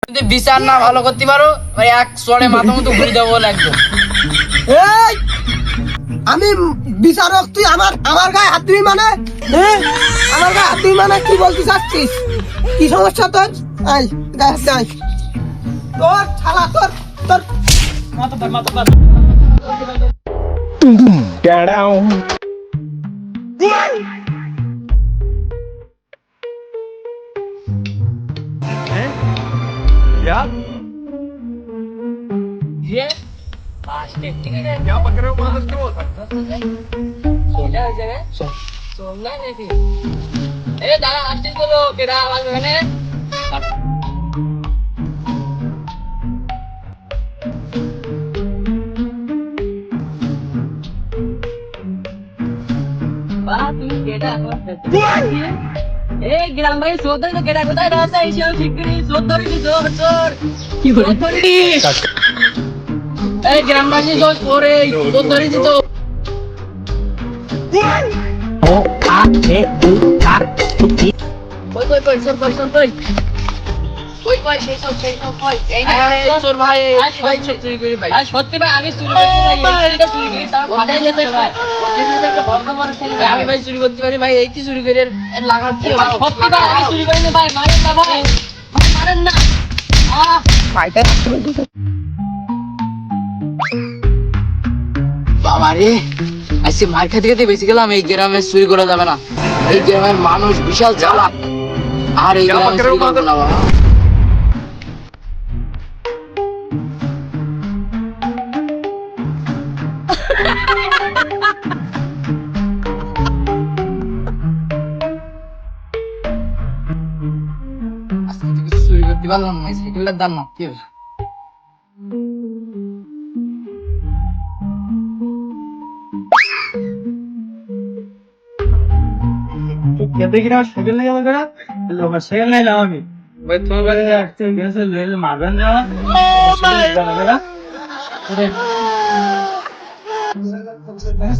যদি বিচার না ভালো করতে পারো ভাই এক চড়ে মাথা মতো ঘুরে দেবো একদম। এই আমি বিচারক, তুই আমার গায়ে হাত দিবি মানে? আমার গায়ে হাত দিবি মানে কি বলতে চাচ্ছিস? কি সমস্যা তোর? আই গায়ে হাত দে, আই। তোর শালা তোর তোর গ্রাম ভাই সোদ কেটা কোথায় রাস্তা এসে শিগগিরই সোদ ধরেছি, জোর জোর কি বলে এই গ্রামবাসী জোর করে সোদ ধরেছি তো। কই সোর কই সোর কই কই কই সেই সব কই এই না সোর ভাই ভাই চুরি করে ভাই সত্যি ভাই আমি চুরি করতে ভাই এইটা চুরি করি তার কথাই যেতে ভাই একটা বর্তমান ছেলে আমি ভাই চুরি করতে পারি ভাই এই কি চুরি করে লাগার কি সত্যি ভাই আমি চুরি করি না ভাই মারেন না ভাই মারেন না ভাইটা বাবা রে আজকে মার খেতে খেতে বেশি গেলাম। এই গ্রামে চুরি করা যাবে না, এই গ্রামের মানুষ বিশাল জ্বালা, আর এই গ্রামে চুরি করবো না বাবা। আজকে তো কিছু চুরি করতে পারলাম না, সাইকেলটার দাম না কি খেতে কিনা সাইকেল নিয়ে গেল লোক সাইকেল নাই না আমি ভাই তোমার বাড়ি আসতে গেছে লেলে মারবেন না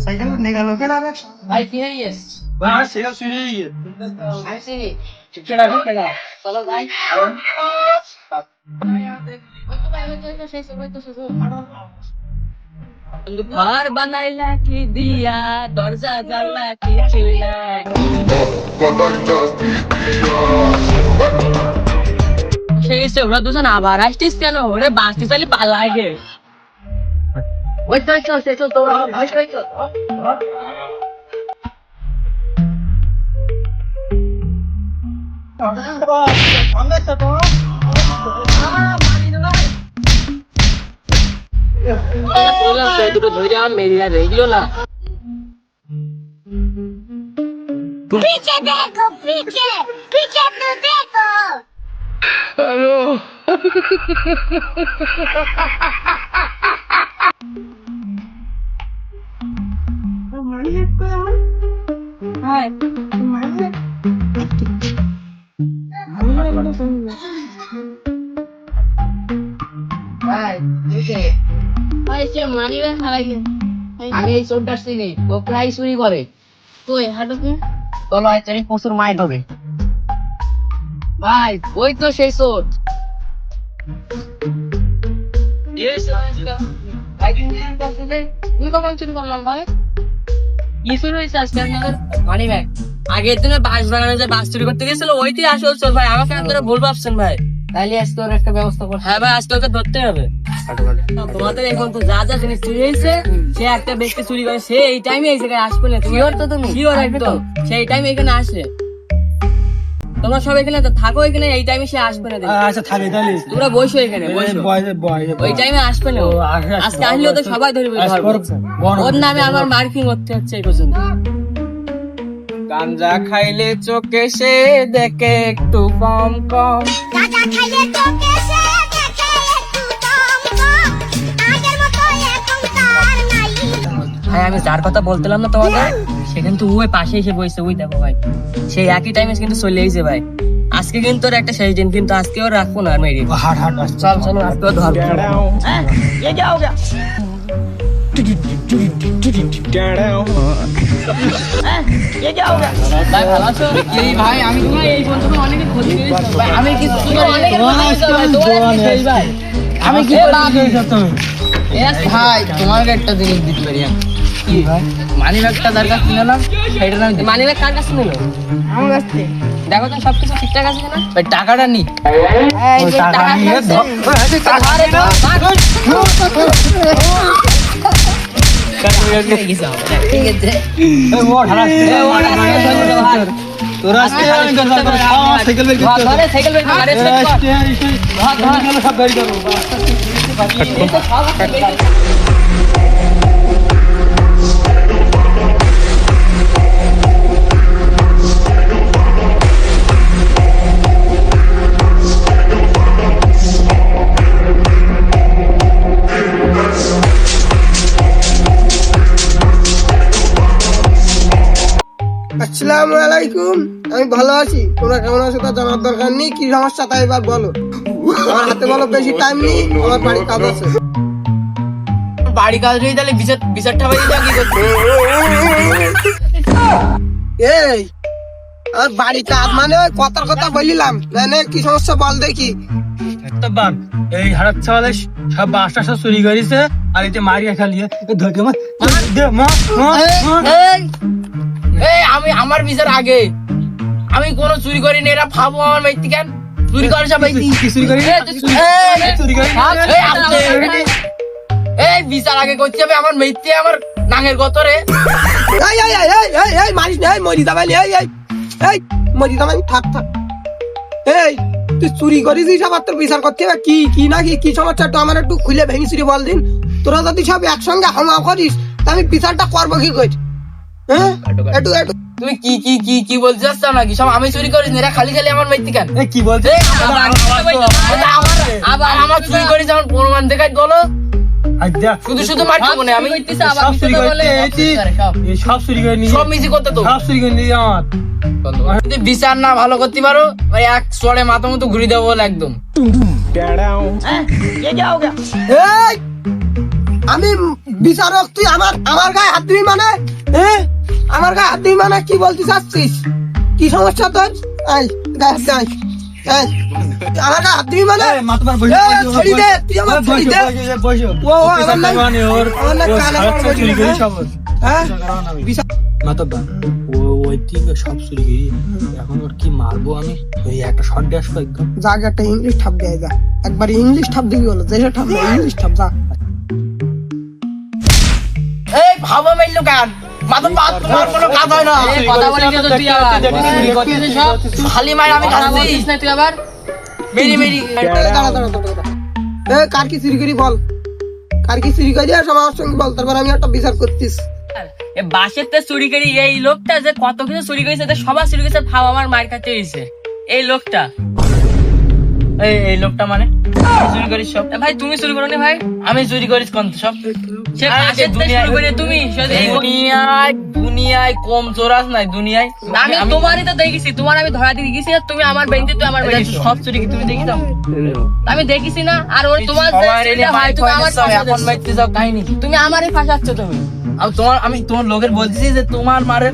সাইকেল নিয়ে গেল কেন ভাই কি হইস ভাই সাইকেল চুরি হয়ে আইছি টিকেট আছে কেন চলো ভাই ঘর বানাইলা কি দিয়া দরজা জ্বালা কি চিল্লা সেই সে ওরা দুজন আবার আসতিস কেন? ওরে বাঁচতে চাইলে পালাই গে ওই তো চল সে চল তোরা ভাই ভাই চল দুটো ধরে আমার মেরিয়া রেগলো না। पीछे देखो पीछे पीछे तो देखो हेलो আমি এই চোরটার চিনি, ও প্রায় চুরি করে। তুই হাঁটু চলো আইচারি প্রচুর মাইট হবে ভাই, ওই তো সেই চোর। তুই কখন চুরি করলাম ভাই? কি চুরি হয়েছে আজকে আপনাদের? মানি ব্যাগ আগের দিনে বাস বানানো যে বাস চুরি করতে গেছিল ওইটাই আসল চোর ভাই। আমাকে আপনারা ভুল ভাবছেন ভাই। তাইলে আজকে ওর একটা ব্যবস্থা কর। হ্যাঁ ভাই আজকে ওকে ধরতে হবে। তোমাদের এখন তো যা যা জিনিস চুরি হয়েছে, সে একটা ব্যক্তি চুরি করে সে এই টাইমে এই জায়গায় আসবে না। শিওর তো তুমি? শিওর একদম সেই টাইমে এখানে আসে। তোমরা সব এখানে থাকো, এখানে এই টাইমে সে আসবে না। আচ্ছা থাকি তাহলে তোমরা বসো এখানে, বসো। ওই টাইমে আসবে না আজকে। আসলেও তো সবাই ধরবে। ওর নামে আমার মার্কিং করতে হচ্ছে এই পর্যন্ত। গাঞ্জা খাইলে চোখে সে দেখে একটু কম কম, गाजा खाइए तो कैसे देखे तू तुमको आगर मतो এখন তার নাই ভাই আমি যার কথা বলতেলাম না তোমাদের, সে কিন্তু ওই পাশে এসে বসে। ওই দেখো ভাই, সেই একই টাইমে কিন্তু চলে এসেছে ভাই। আজকে কিন্তু ওর একটা শেষ দিন, কিন্তু আজকে ওর রাখবো না মেরি। হাট হাট চল চল আজকে ধর। ভাই ভালো আছো? এই ভাই আমি তোমার এই পর্যন্ত অনেক ক্ষতি করেছি ভাই, আমি কিছু তোমার অনেক ভাই আমি কি ভাই তোমাকে একটা জিনিস দিতে পারি আমি। কি ভাই? মানি ব্যাগটা তার কাছে নিলাম, সেটা আমি মানি ব্যাগ কার কাছে নিল? আমার কাছ থেকে। দেখো তো সবকিছু ঠিকঠাক আছে কিনা। ভাই টাকাটা নি। এই যে টাকা নিয়ে ধর। আরে ধর, ধর। ঠিক আছে। তোরা আজকে আমি দরকার করে সাইকেল বের করতে ধরে সাইকেল বের কর, আরে সেট কর। সব গাড়ি করবো আসসালামু আলাইকুম। আমি ভালো আছি, তোমরা কেমন আছো তা জানার দরকার নেই। কি সমস্যা তাই এবার বলো। আমার হাতে বলো, বেশি টাইম নেই, আমার বাড়ি কাজ আছে। বাড়ি কাজ রয়ে তাহলে বিচারটা বাড়ি যা কি করতে? এই আর বাড়ি কাজ মানে ওই কথার কথা বলিলাম, মানে কি সমস্যা বল দেখি। একটা বান এই হারাত চাওয়ালে সব বাসটা সব চুরি করেছে আর এতে মারিয়া খালিয়ে ধরে মা দে মা এই আমি আমার বিচার আগে, আমি কোনো চুরি করিনি। এরা ভাবো আমার ব্যক্তি কেন চুরি করে সব ব্যক্তি চুরি করি চুরি করি এই বিচার আগে করতে হবে। আমার মেয়েতে আমার নাঙের গতরে এই এই এই এই এই এই মারিস না, এই মরি যাবানি, এই এই এই মরি যাবানি, থাক থাক। এই তুই চুরি করেছিস, আবার তোর বিচার করতে হবে। কি কি না কি কি সমস্যা তো আমার একটু খুলে ভেঙে চুরি বল দিন। তোরা যদি সব একসঙ্গে হামা করিস তা আমি বিচারটা করবো কি করে? হ্যাঁ একটু একটু তুমি কি কি কি কি বলতে চাচ্ছ নাকি? সব আমি চুরি করিস না, এরা খালি খালি আমার মেয়েতে কেন কি বলছে আবার আমার চুরি করিস আমার প্রমাণ দেখাই বলো। আচ্ছা শুধু শুধু মারছো মনে আমি সব চুরি করে এই সব চুরি করে নিয়ে সব মিছি করতে তো সব চুরি করে নিয়ে আমার যদি বিচার না ভালো করতে পারো ভাই এক চড়ে মাথা মতো ঘুরি দেবো বলে একদম। এই আমি বিচারক, তুই আমার গায়ে হাত দিবি মানে? হ্যাঁ আমার গায়ে হাত দিবি মানে কি বলতে চাচ্ছিস? কি সমস্যা তোর? আয় গায়ে হাত দে, আয় আয়। আমার গায়ে হাত দিবি মানে? মাতবার এই, ছড়ি দে, তুই আমার ছড়ি দে। ও আমার নাম আমার নাম কানে পড়বে চুরি করে সব হ্যাঁ বিচার মাতবা ওই ঠিক সব চুরি করি এখন ওর কি মারবো আমি ওই একটা শর্ট ড্যাশ করে একদম জায়গা একটা ইংলিশ ঠাপ দেয়, যা একবার ইংলিশ ঠাপ দিবি বলো, যে ঠাপ না ইংলিশ ঠাপ, যা। এই ভাবো মেইলো কেন মাথা পাত তোমার কোনো কাজ হয় না। কথা বলি যে তুই আবার সব খালি মার আমি কাজ দিস না তুই আবার মেরি মেরি দাঁড়া দাঁড়া দাঁড়া দাঁড়া। এ কার কি চুরি করি বল, কার কি চুরি করি আর সব আমার সঙ্গে বল, তারপর আমি একটা বিচার করতিস। বাসের তে চুরি করি এই লোকটা যে কত কিছু চুরি করেছে সবার চুরি করেছে ভাব আমার মার কাছে এসেছে এই লোকটা। এই লোকটা মানে চুরি করিস সব? ভাই তুমি চুরি করো নি ভাই? আমি চুরি করিস কোন সব? সে বাসের তে চুরি করে তুমি দুনিয়ায় কম চোরাস নাই দুনিয়ায়। আমি তোমারই তো দেখেছি, তোমার আমি ধরা দিয়ে গেছি, তুমি আমার বেঞ্চে তুই আমার বেঞ্চে সব চুরি কি তুমি দেখি দাও? আমি দেখেছি না। আর ওর তোমার তুমি আমার এখন বাইতে যাও কাহিনী, তুমি আমারই ফাঁসাচ্ছ তুমি। আমি তোমার লোকের বলতেছি যে তোমার মারে,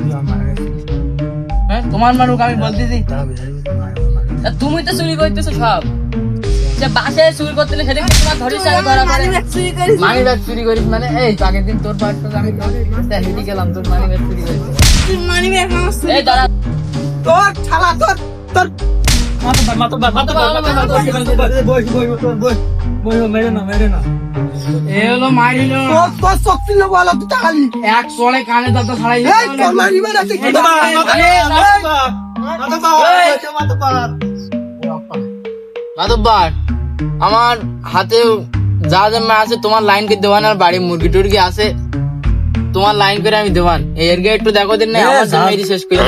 হ্যাঁ তোমার মারুক আমি বলতেছি। তুমি তো চুরি করতেছো সব, যে বাসে চুরি করতে সেদিন তোমার ধরিস আমি ধরা পড়ে মানি ব্যাগ চুরি করিস মানে? এই তো আগের দিন তোর পাশে আমি হেঁটে গেলাম, তোর মানি ব্যাগ চুরি করিস। এই দাঁড়া তোর ছালা তোর তোর মেরে না এ হলো মারিল তোর তোর শক্তি নেবো বলো, তুই টাকালি এক চলে কানে দাঁত ছাড়াই এই তোর মারিবে না তুই কি মাতব্বার আমার হাতে যা যা আছে তোমার লাইন করে দেওয়ান, আর বাড়ি মুরগি টুরগি আছে তোমার লাইন করে আমি দেওয়ান। এর গে একটু দেখো দিন না আমার জন্য মেরি শেষ করে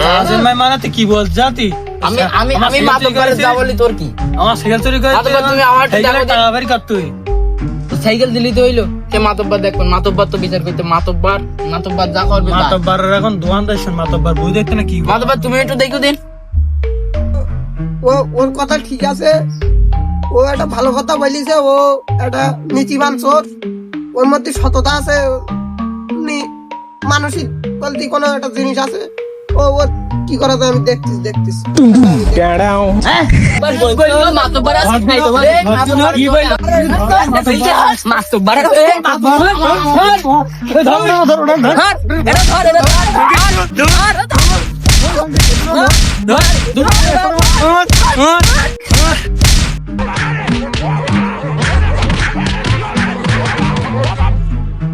মানাতে কি বল জাতি আমি আমি আমি মাতব্বারে যা বলি তোর কি? আমার সাইকেল চুরি করে মাতব্বার তুমি আমার টাকাবাড়ি কাট তুই তো সাইকেল দিলি তো হইলো কে? মাতব্বার দেখুন, মাতব্বার তো বিচার করতে, মাতব্বার যা করবে তাই। মাতব্বার এখন দোয়ান দেশ মাতব্বার বই দেখতে না কি মাতব্বার তুমি একটু দেখো দিন। ওর কথা ঠিক আছে, ও একটা ভালো কথা বলিছে, ও একটা নীতিবান চোর, ওর মধ্যে সততা আছে, মানসিক বলতে কোনো একটা জিনিস আছে, ও ও কি করা যায় আমি দেখতেছি। বাস বই কইলো মাতব্বর আছে খাই তোমার কি বইলো মাতব্বর আছে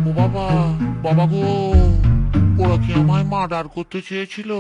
ও বাবা, বাবা গো, ওরা কি আমায় মার্ডার করতে চেয়েছিল?